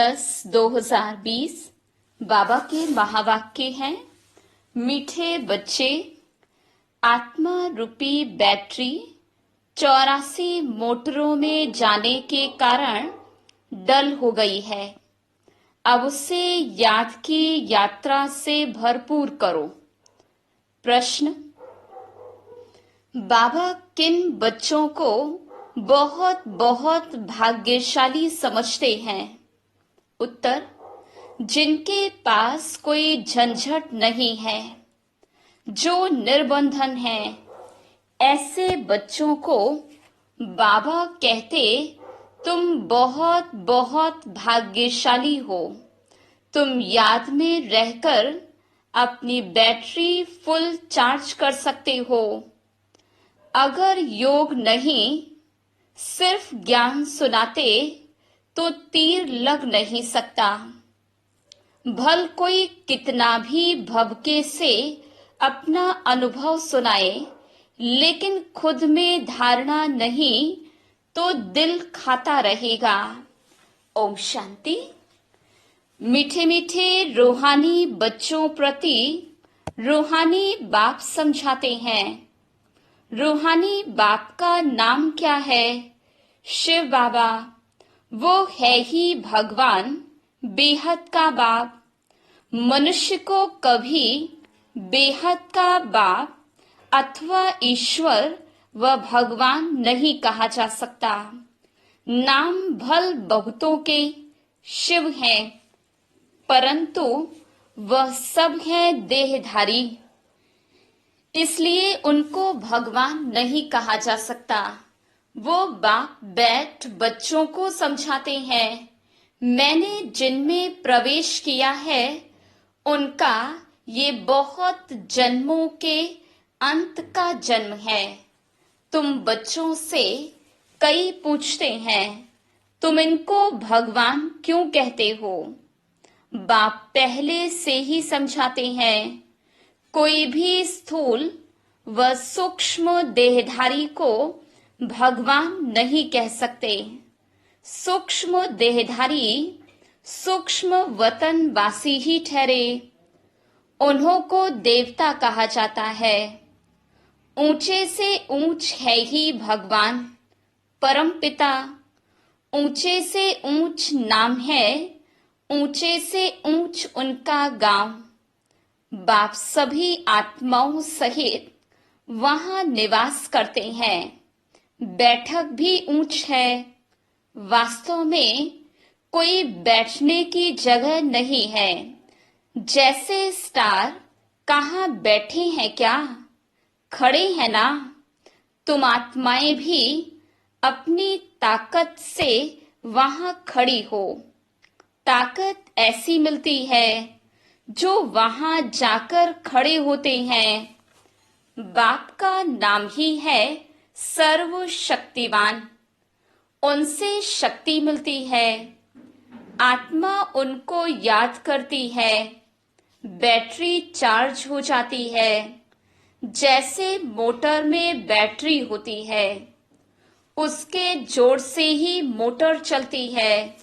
10/10/2020 बाबा के महावाक्य हैं। मीठे बच्चे, आत्मा रूपी बैटरी 84 मोटरों में जाने के कारण डल हो गई है। अब उसे याद की यात्रा से भरपूर करो। प्रश्न: बाबा किन बच्चों को बहुत बहुत भाग्यशाली समझते हैं? उत्तर: जिनके पास कोई झंझट नहीं है, जो निर्बंधन है। ऐसे बच्चों को बाबा कहते, तुम बहुत बहुत भाग्यशाली हो। तुम याद में रहकर अपनी बैटरी फुल चार्ज कर सकते हो। अगर योग नहीं, सिर्फ ज्ञान सुनाते तो तीर लग नहीं सकता। भल कोई कितना भी भवके से अपना अनुभव सुनाए, लेकिन खुद में धारणा नहीं तो दिल खाता रहेगा। ओम शांति। मीठे मीठे रूहानी बच्चों प्रति रूहानी बाप समझाते हैं। रूहानी बाप का नाम क्या है? शिव बाबा। वो है ही भगवान, बेहद का बाप। मनुष्य को कभी बेहद का बाप अथवा ईश्वर व भगवान नहीं कहा जा सकता। नाम भल बहुतों के शिव हैं, परंतु वह सब हैं देहधारी, इसलिए उनको भगवान नहीं कहा जा सकता। वो बाप बैठ बच्चों को समझाते हैं, मैंने जिनमें प्रवेश किया है उनका ये बहुत जन्मों के अंत का जन्म है। तुम बच्चों से कई पूछते हैं, तुम इनको भगवान क्यों कहते हो? बाप पहले से ही समझाते हैं, कोई भी स्थूल व सूक्ष्म देहधारी को भगवान नहीं कह सकते। सूक्ष्म देहधारी सूक्ष्म वतनवासी ही ठहरे, उन्हों को देवता कहा जाता है। ऊंचे से ऊंच है ही भगवान परम पिता। ऊंचे से ऊंच नाम है, ऊंचे से ऊंच उनका गांव। बाप सभी आत्माओं सहित वहां निवास करते हैं। बैठक भी ऊंच है। वास्तव में कोई बैठने की जगह नहीं है। जैसे स्टार कहाँ बैठे हैं क्या? खड़े हैं ना। तुम आत्माएं भी अपनी ताकत से वहां खड़ी हो। ताकत ऐसी मिलती है जो वहां जाकर खड़े होते हैं। बाप का नाम ही है सर्वशक्तिवान। उनसे शक्ति मिलती है। आत्मा उनको याद करती है, बैटरी चार्ज हो जाती है। जैसे मोटर में बैटरी होती है, उसके जोर से ही मोटर चलती है।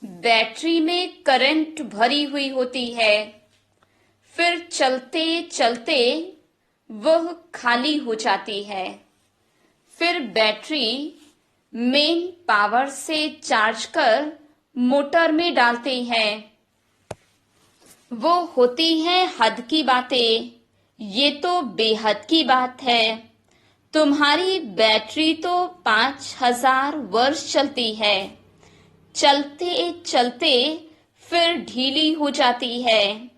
बैटरी में करंट भरी हुई होती है, फिर चलते चलते वह खाली हो जाती है। फिर बैटरी मेन पावर से चार्ज कर मोटर में डालते हैं। वो होती हैं हद की बातें। ये तो बेहद की बात है। तुम्हारी बैटरी तो 5000 वर्ष चलती है। चलते चलते फिर ढीली हो जाती है।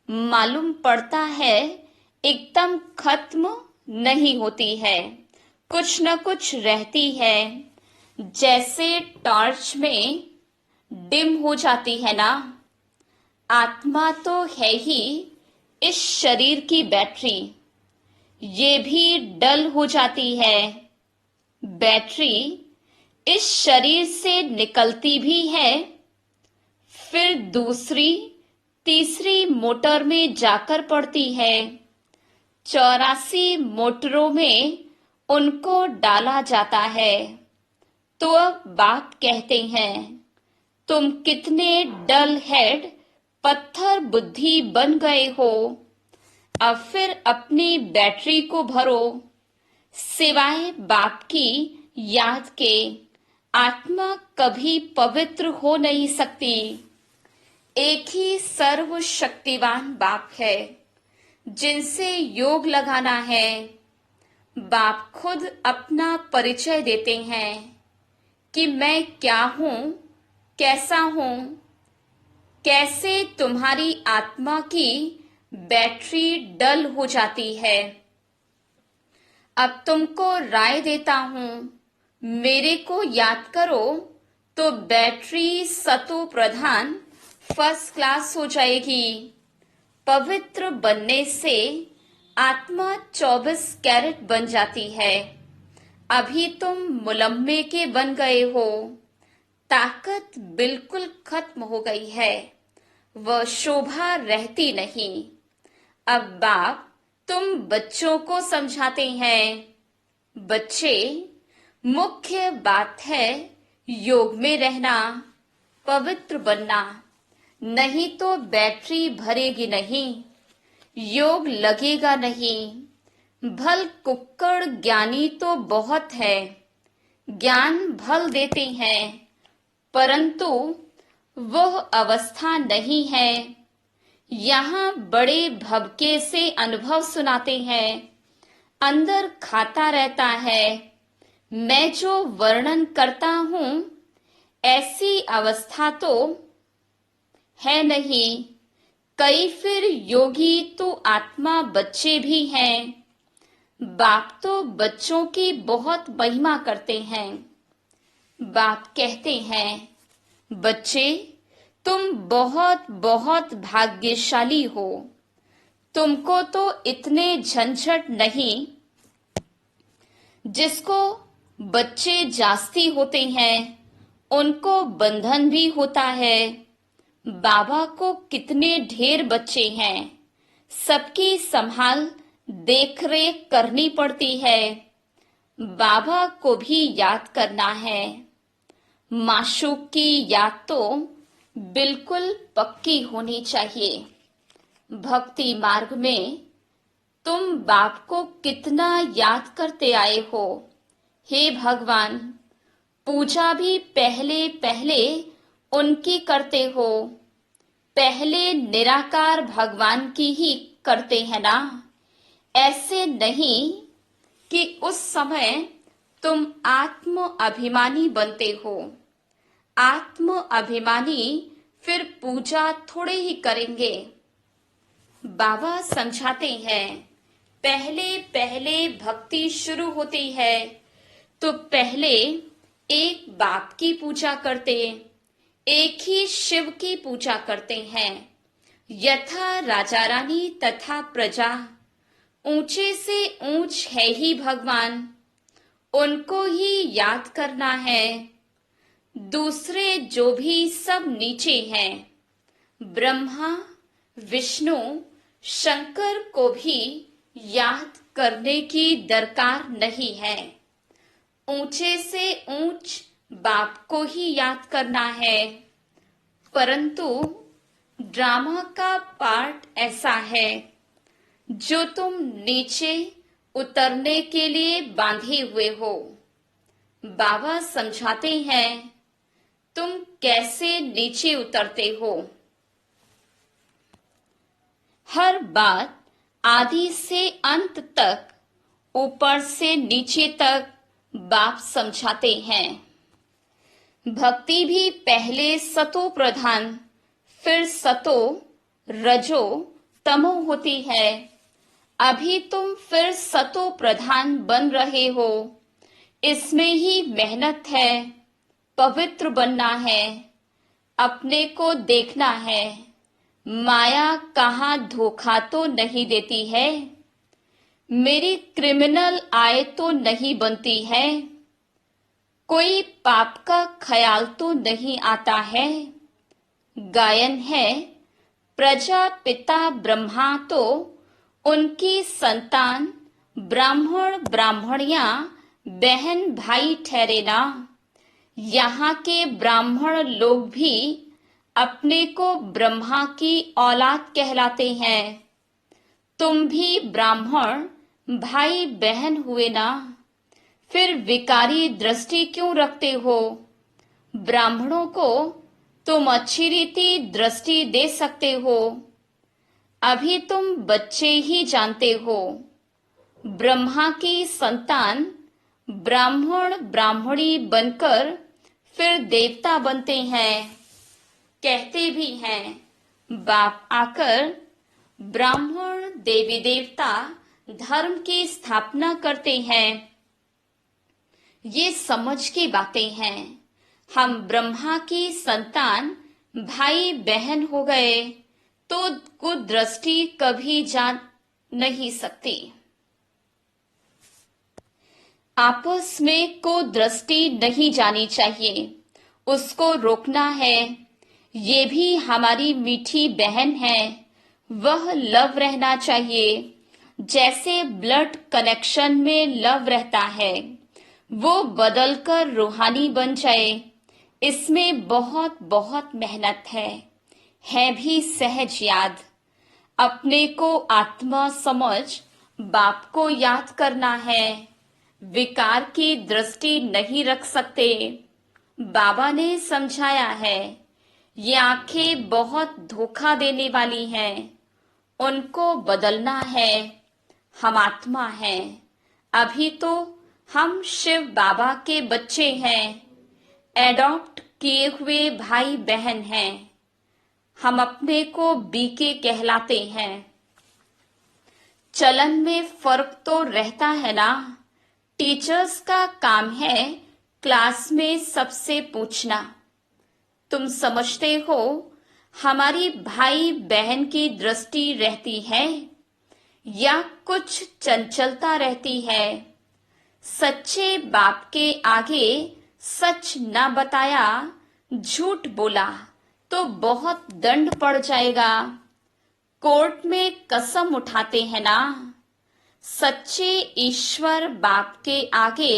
मालूम पड़ता है एकदम खत्म नहीं होती है, कुछ न कुछ रहती है। जैसे टॉर्च में डिम हो जाती है ना। आत्मा तो है ही इस शरीर की बैटरी, ये भी डल हो जाती है। बैटरी इस शरीर से निकलती भी है, फिर दूसरी तीसरी मोटर में जाकर पड़ती है। 84 मोटरों में उनको डाला जाता है। तो अब बाप कहते हैं, तुम कितने डल हेड पत्थर बुद्धि बन गए हो। अब फिर अपनी बैटरी को भरो। सिवाय बाप की याद के आत्मा कभी पवित्र हो नहीं सकती। एक ही सर्वशक्तिवान बाप है जिनसे योग लगाना है। बाप खुद अपना परिचय देते हैं कि मैं क्या हूं, कैसा हूं, कैसे तुम्हारी आत्मा की बैटरी डल हो जाती है। अब तुमको राय देता हूं, मेरे को याद करो तो बैटरी सतो प्रधान फर्स्ट क्लास हो जाएगी। पवित्र बनने से आत्मा 24 कैरेट बन जाती है। अभी तुम मुलम्मे के बन गए हो। ताकत बिल्कुल खत्म हो गई है, वह शोभा रहती नहीं। अब बाप तुम बच्चों को समझाते हैं। बच्चे, मुख्य बात है योग में रहना, पवित्र बनना, नहीं तो बैटरी भरेगी नहीं, योग लगेगा नहीं। भल कुक्कड़ ज्ञानी तो बहुत है, ज्ञान भल देते हैं, परंतु वह अवस्था नहीं है। यहाँ बड़े भबके से अनुभव सुनाते हैं, अंदर खाता रहता है। मैं जो वर्णन करता हूं ऐसी अवस्था तो है नहीं। कई फिर योगी तो आत्मा बच्चे भी हैं। बाप तो बच्चों की बहुत महिमा करते हैं। बाप कहते हैं, बच्चे तुम बहुत बहुत भाग्यशाली हो। तुमको तो इतने झंझट नहीं। जिसको बच्चे जास्ती होते हैं उनको बंधन भी होता है। बाबा को कितने ढेर बच्चे हैं, सबकी संभाल देख रेख करनी पड़ती है। बाबा को भी याद करना है। माशूक की याद तो बिल्कुल पक्की होनी चाहिए। भक्ति मार्ग में तुम बाप को कितना याद करते आए हो। हे भगवान, पूजा भी पहले पहले उनकी करते हो। पहले निराकार भगवान की ही करते हैं ना। ऐसे नहीं कि उस समय तुम आत्म अभिमानी बनते हो। आत्म अभिमानी फिर पूजा थोड़े ही करेंगे। बाबा समझाते हैं, पहले पहले भक्ति शुरू होती है तो पहले एक बाप की पूजा करते, एक ही शिव की पूजा करते हैं। यथा राजा रानी तथा प्रजा, ऊंचे से ऊंच है ही भगवान, उनको ही याद करना है। दूसरे जो भी सब नीचे हैं, ब्रह्मा विष्णु शंकर को भी याद करने की दरकार नहीं है। ऊंचे से ऊंच बाप को ही याद करना है। परंतु ड्रामा का पार्ट ऐसा है जो तुम नीचे उतरने के लिए बांधे हुए हो। बाबा समझाते हैं तुम कैसे नीचे उतरते हो। हर बात आदि से अंत तक, ऊपर से नीचे तक बाप समझाते हैं। भक्ति भी पहले सतो प्रधान, फिर सतो रजो तमो होती है। अभी तुम फिर सतो प्रधान बन रहे हो। इसमें ही मेहनत है। पवित्र बनना है, अपने को देखना है। माया कहाँ धोखा तो नहीं देती है। मेरी क्रिमिनल आय तो नहीं बनती है। कोई पाप का ख्याल तो नहीं आता है। गायन है, प्रजापिता ब्रह्मा तो उनकी संतान ब्राह्मण ब्राह्मणियां बहन भाई ठहरे ना। यहाँ के ब्राह्मण लोग भी अपने को ब्रह्मा की औलाद कहलाते हैं। तुम भी ब्राह्मण भाई बहन हुए ना, फिर विकारी दृष्टि क्यों रखते हो? ब्राह्मणों को तुम अच्छी रीति दृष्टि दे सकते हो। अभी तुम बच्चे ही जानते हो। ब्रह्मा की संतान ब्राह्मण ब्राह्मणी बनकर फिर देवता बनते हैं। कहते भी हैं, बाप आकर ब्राह्मण देवी देवता धर्म की स्थापना करते हैं। ये समझ की बातें हैं। हम ब्रह्मा की संतान भाई बहन हो गए तो कुदृष्टि कभी जा नहीं सकती। आपस में कुदृष्टि नहीं जानी चाहिए, उसको रोकना है। ये भी हमारी मीठी बहन है, वह लव रहना चाहिए। जैसे ब्लड कनेक्शन में लव रहता है, वो बदलकर रूहानी बन जाए, इसमें बहुत बहुत मेहनत है भी सहज याद। अपने को आत्मा समझ बाप को याद करना है। विकार की दृष्टि नहीं रख सकते। बाबा ने समझाया है, ये आंखें बहुत धोखा देने वाली हैं, उनको बदलना है। हम आत्मा हैं, अभी तो हम शिव बाबा के बच्चे हैं, एडॉप्ट किए हुए भाई बहन हैं। हम अपने को बीके कहलाते हैं। चलन में फर्क तो रहता है ना। टीचर्स का काम है क्लास में सबसे पूछना, तुम समझते हो हमारी भाई बहन की दृष्टि रहती है या कुछ चंचलता रहती है? सच्चे बाप के आगे सच न बताया, झूठ बोला तो बहुत दंड पड़ जाएगा। कोर्ट में कसम उठाते हैं ना। सच्चे ईश्वर बाप के आगे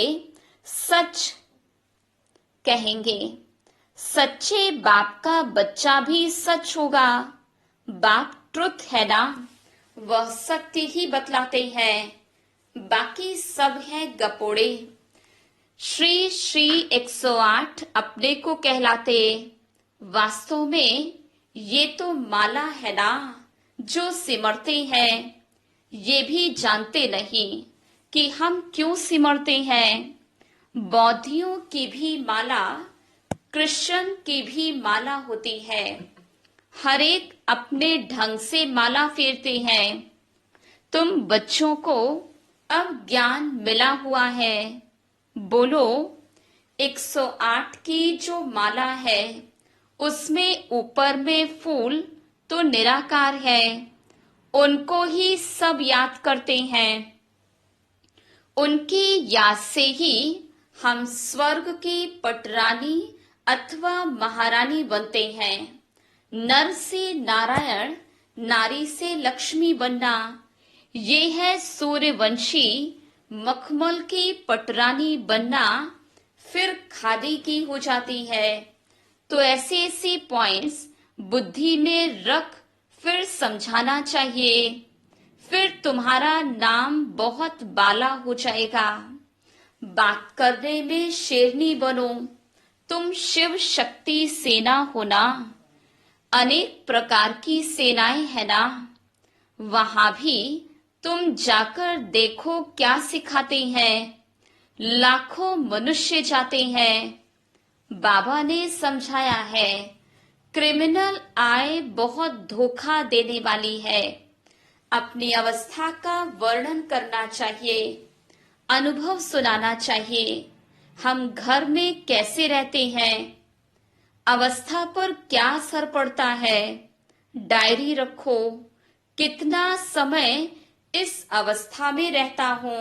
सच कहेंगे। सच्चे बाप का बच्चा भी सच होगा। बाप ट्रुथ है ना, वह सत्य ही बतलाते हैं, बाकी सब है गपोड़े। श्री श्री 108 अपने को कहलाते। वास्तव में ये तो माला है ना जो सिमरते हैं। ये भी जानते नहीं कि हम क्यों सिमरते हैं। बौद्धियों की भी माला, क्रिश्चियन की भी माला होती है। हर एक अपने ढंग से माला फेरते हैं। तुम बच्चों को अब ज्ञान मिला हुआ है। बोलो, 108 की जो माला है उसमें ऊपर में फूल तो निराकार है, उनको ही सब याद करते हैं। उनकी याद से ही हम स्वर्ग की पटरानी अथवा महारानी बनते हैं। नर से नारायण, नारी से लक्ष्मी बनना, ये है सूर्यवंशी मखमल की पटरानी बनना, फिर खादी की हो जाती है। तो ऐसे ऐसे पॉइंट्स बुद्धि में रख फिर समझाना चाहिए। फिर तुम्हारा नाम बहुत बाला हो जाएगा। बात करने में शेरनी बनो। तुम शिव शक्ति सेना हो ना। अनेक प्रकार की सेनाएं है ना। वहां भी तुम जाकर देखो क्या सिखाते हैं। लाखों मनुष्य जाते हैं। बाबा ने समझाया है, क्रिमिनल आय बहुत धोखा देने वाली है। अपनी अवस्था का वर्णन करना चाहिए, अनुभव सुनाना चाहिए। हम घर में कैसे रहते हैं, अवस्था पर क्या असर पड़ता है, डायरी रखो। कितना समय इस अवस्था में रहता हूँ।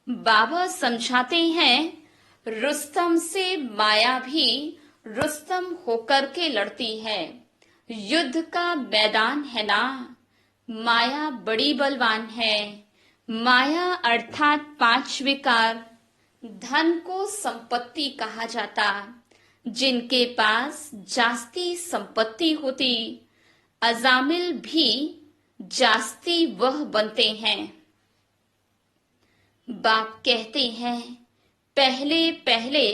बाबा समझाते हैं, रुस्तम से माया भी रुस्तम होकर के लड़ती है। युद्ध का मैदान है ना। माया बड़ी बलवान है। माया अर्थात 5 विकार, धन को संपत्ति कहा जाता। जिनके पास जास्ती संपत्ति होती, अजामिल भी जास्ती वह बनते हैं। बाप कहते हैं, पहले पहले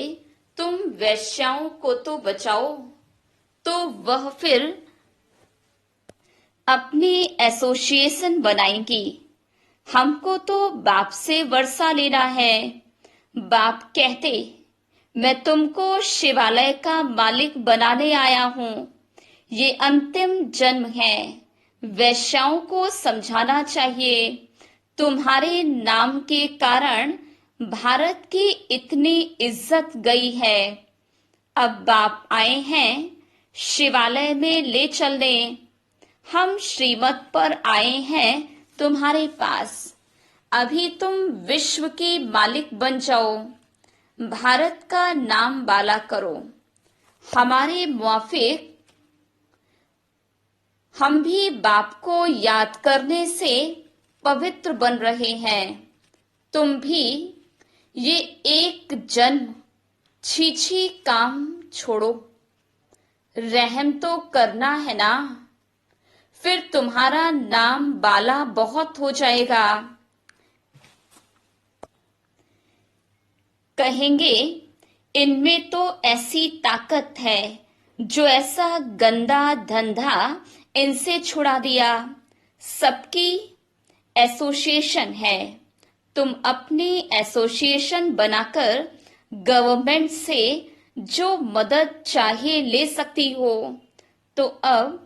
तुम वैश्याओं को तो बचाओ, तो वह फिर अपनी एसोसिएशन बनाएंगी। हमको तो बाप से वर्षा लेना है। बाप कहते, मैं तुमको शिवालय का मालिक बनाने आया हूँ। ये अंतिम जन्म है। वैश्याओं को समझाना चाहिए, तुम्हारे नाम के कारण भारत की इतनी इज्जत गई है। अब बाप आए हैं शिवालय में ले चलने। हम श्रीमत पर आए हैं तुम्हारे पास। अभी तुम विश्व की मालिक बन जाओ, भारत का नाम बाला करो। हमारे मुआफिक हम भी बाप को याद करने से पवित्र बन रहे हैं। तुम भी ये एक जन्म छी काम छोड़ो। रहम तो करना है ना, फिर तुम्हारा नाम बाला बहुत हो जाएगा। कहेंगे, इनमें तो ऐसी ताकत है जो ऐसा गंदा धंधा इनसे छुड़ा दिया। सबकी एसोसिएशन है। तुम अपनी एसोसिएशन बनाकर गवर्नमेंट से जो मदद चाहिए ले सकती हो। तो अब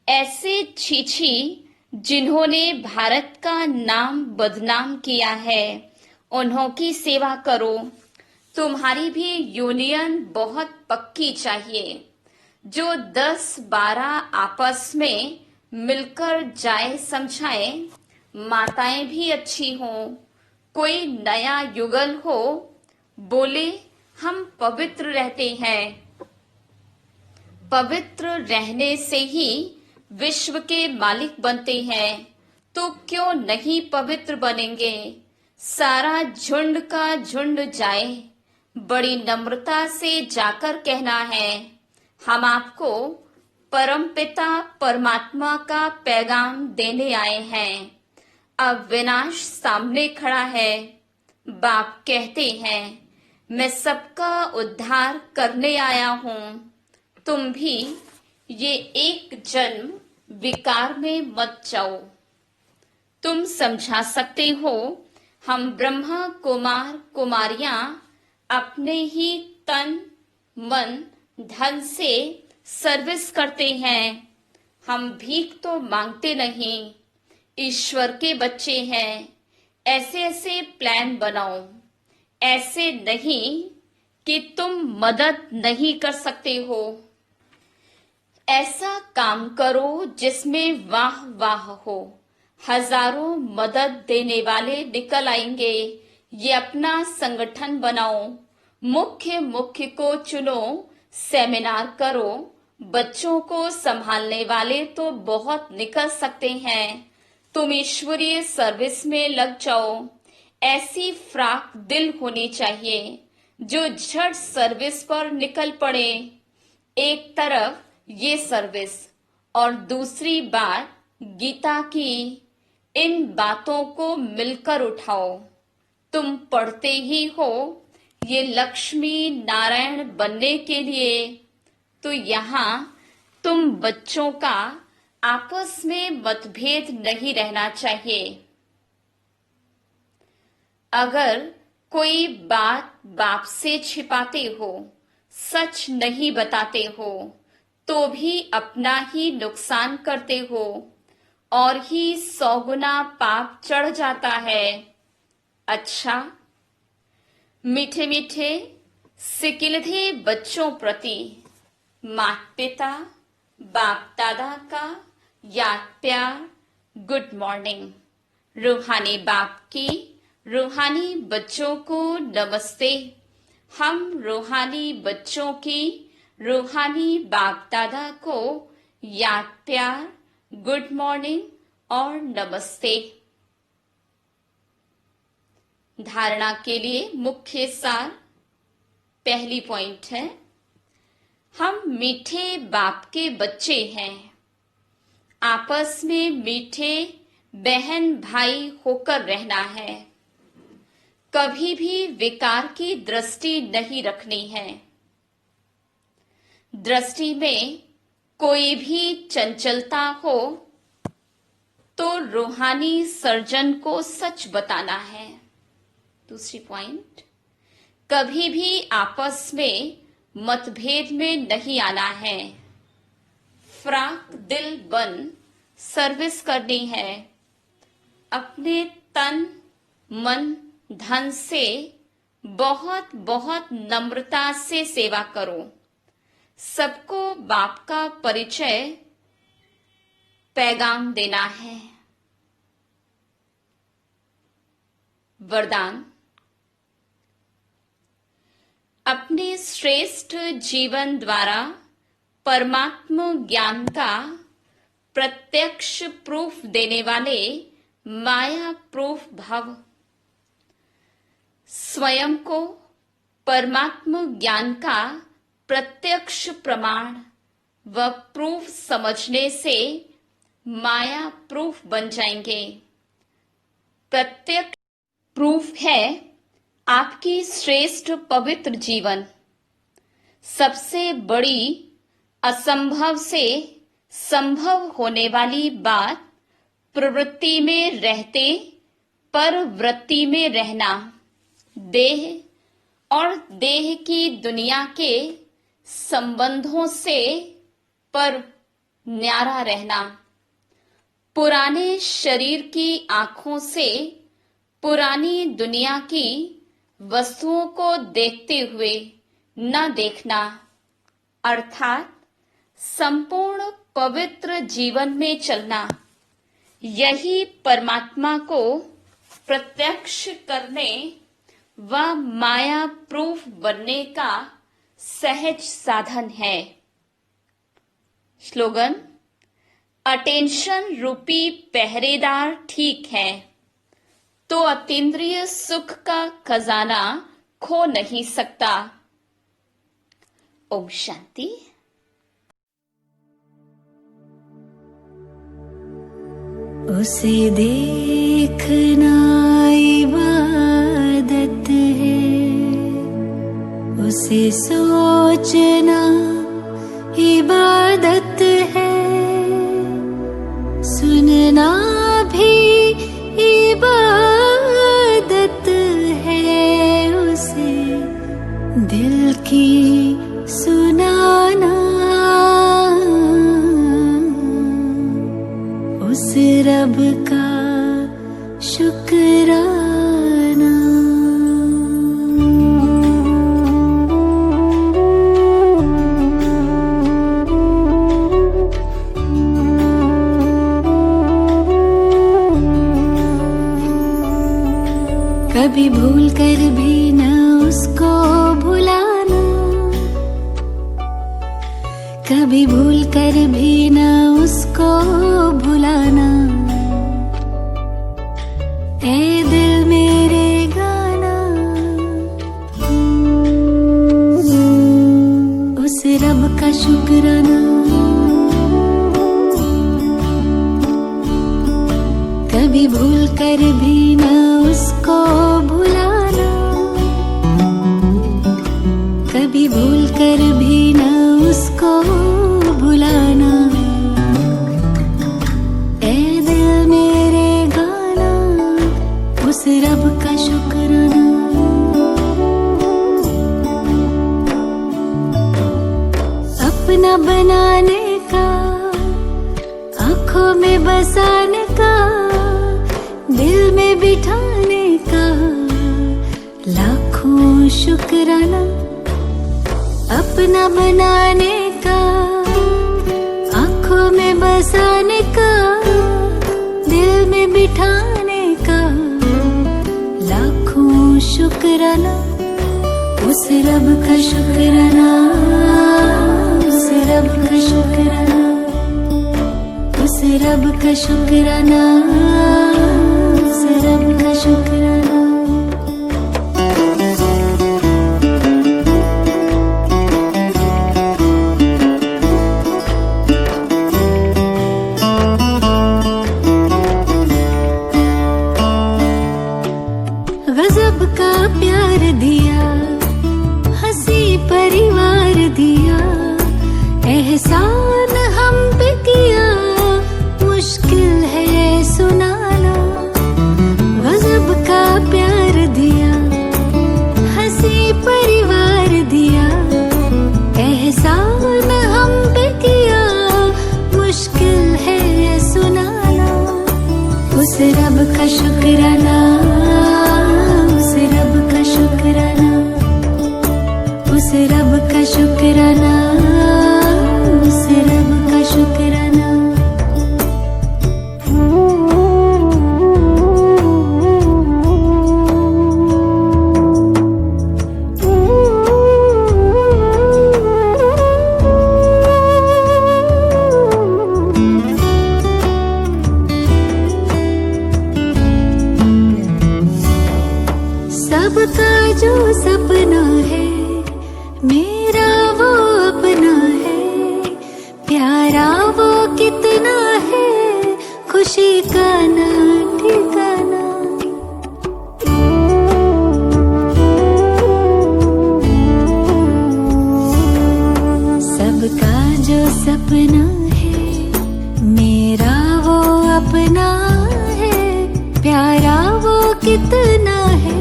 ऐसे छी जिन्होंने भारत का नाम बदनाम किया है, उन्हों की सेवा करो। तुम्हारी भी यूनियन बहुत पक्की चाहिए, जो 10-12 आपस में मिलकर जाए समझाए। माताएं भी अच्छी हों, कोई नया युगल हो, बोले हम पवित्र रहते हैं। पवित्र रहने से ही विश्व के मालिक बनते हैं, तो क्यों नहीं पवित्र बनेंगे। सारा झुंड का झुंड जाए, बड़ी नम्रता से जाकर कहना है, हम आपको परमपिता परमात्मा का पैगाम देने आए हैं। अब विनाश सामने खड़ा है। बाप कहते हैं, मैं सबका उद्धार करने आया हूँ। तुम भी ये एक जन्म विकार में मत जाओ। तुम समझा सकते हो, हम ब्रह्मा कुमार कुमारियां अपने ही तन मन धन से सर्विस करते हैं। हम भीख तो मांगते नहीं, ईश्वर के बच्चे हैं। ऐसे ऐसे प्लान बनाओ, ऐसे नहीं कि तुम मदद नहीं कर सकते हो। ऐसा काम करो जिसमें वाह वाह हो। हजारों मदद देने वाले निकल आएंगे। ये अपना संगठन बनाओ, मुख्य को चुनो, सेमिनार करो। बच्चों को संभालने वाले तो बहुत निकल सकते हैं। तुम ईश्वरीय सर्विस में लग जाओ। ऐसी फ्राक दिल होनी चाहिए जो झट सर्विस पर निकल पड़े। एक तरफ ये सर्विस और दूसरी बात गीता की। इन बातों को मिलकर उठाओ। तुम पढ़ते ही हो ये लक्ष्मी नारायण बनने के लिए, तो यहाँ तुम बच्चों का आपस में मतभेद नहीं रहना चाहिए। अगर कोई बात बाप से छिपाते हो, सच नहीं बताते हो, तो भी अपना ही नुकसान करते हो और ही 100 गुना पाप चढ़ जाता है। अच्छा, मीठे मीठे सिकिलधे बच्चों प्रति माता पिता बाप दादा का याद प्यार, गुड मॉर्निंग। रूहानी बाप की रूहानी बच्चों को नमस्ते। हम रूहानी बच्चों की रूहानी बाप दादा को याद प्यार, गुड मॉर्निंग और नमस्ते। धारणा के लिए मुख्य सार। पहली पॉइंट है, हम मीठे बाप के बच्चे हैं। आपस में मीठे बहन भाई होकर रहना है। कभी भी विकार की दृष्टि नहीं रखनी है। दृष्टि में कोई भी चंचलता हो तो रूहानी सर्जन को सच बताना है। दूसरी पॉइंट, कभी भी आपस में मतभेद में नहीं आना है। फ्राक दिल बन सर्विस करनी है। अपने तन मन धन से बहुत बहुत नम्रता से सेवा करो। सबको बाप का परिचय पैगाम देना है। वरदान, अपने श्रेष्ठ जीवन द्वारा परमात्मा ज्ञान का प्रत्यक्ष प्रूफ देने वाले माया प्रूफ भव। स्वयं को परमात्मा ज्ञान का प्रत्यक्ष प्रमाण व प्रूफ समझने से माया प्रूफ बन जाएंगे। प्रत्यक्ष प्रूफ है आपकी श्रेष्ठ पवित्र जीवन। सबसे बड़ी असंभव से संभव होने वाली बात प्रवृत्ति में रहते पर वृत्ति में रहना, देह और देह की दुनिया के संबंधों से पर न्यारा रहना। पुराने शरीर की आंखों से पुरानी दुनिया की वस्तुओं को देखते हुए न देखना, अर्थात संपूर्ण पवित्र जीवन में चलना। यही परमात्मा को प्रत्यक्ष करने व माया प्रूफ बनने का सहज साधन है। स्लोगन, अटेंशन रूपी पहरेदार ठीक है तो अतीन्द्रिय सुख का खजाना खो नहीं सकता। ओम शांति। उसे देखना इबादत है, उसे सोचना इबादत है, सुनना भी इबादत है, उसे दिल की सुनाना, उस रब का शुक्राना। कभी भूल कर भी न उसको भुलाना, कभी भूल कर भी न उसको भुलाना। ए दिल मेरे गाना, उस रब का शुक्राना। कभी भूल कर भी न उसको भुलाना, कभी भूल कर भी न उसको भुलाना। ए दिल मेरे गाना, उस रब का शुक्राना। अपना बनाने का, आँखों में बसाने का, दिल में बिठाने का लाखों शुक्राना। अपना बनाने का, आँखों में बसाने का, दिल में बिठाने का लाखों शुक्राना। उस रब का शुक्राना, उस रब का शुक्राना, उस रब का शुक्राना, उस रब का शुक्राना। रब का प्यार दिया, हंसी परिवार दिया, एहसान हम पे किया, मुश्किल है ये सुनाना। गजब का प्यार दिया, हंसी परिवार दिया, एहसान हम पे किया, मुश्किल है ये सुनाना। उस रब का शुक्राना, उस रब का शुक्राना, उस रब का शुक्राना, उस रब का शुक्राना। सबका जो सपना है मेरा वो अपना है, प्यारा वो कितना है, खुशी का ना ठिकाना। सबका जो सपना है मेरा वो अपना है, प्यारा वो कितना है,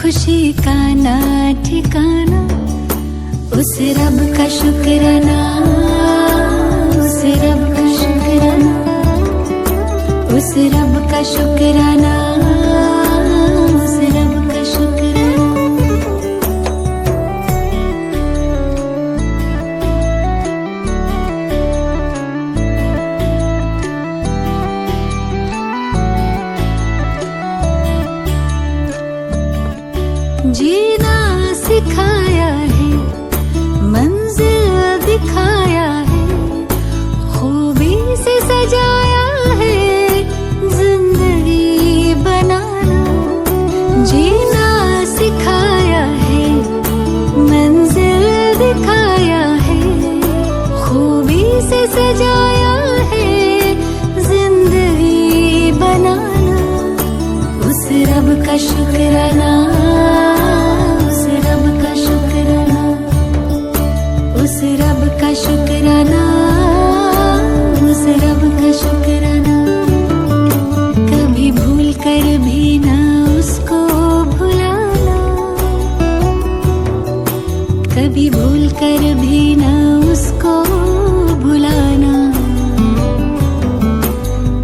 खुशी का ना ठिकाना। उस रब का शुक्राना, उस रब का शुक्राना, उस रब का शुक्राना, उस रब का शुक्राना। जीना सिखाया है, मंजिल दिखाया है, खूबी से सजाया है, जिंदगी बनाना। जीना सिखाया है, मंजिल दिखाया है, खूबी से सजाया है, जिंदगी बनाना। उस रब का शुक्राना, उस रब का शुक्राना, उस रब का शुक्राना, उस रब का शुक्राना। कभी भूल कर भी ना उसको भुलाना, कभी भूल कर भी ना उसको भुलाना।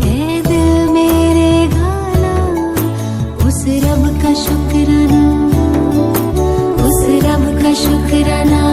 ऐ दिल मेरे गाना, उस रब का शुक्राना, उस रब का शुक्राना।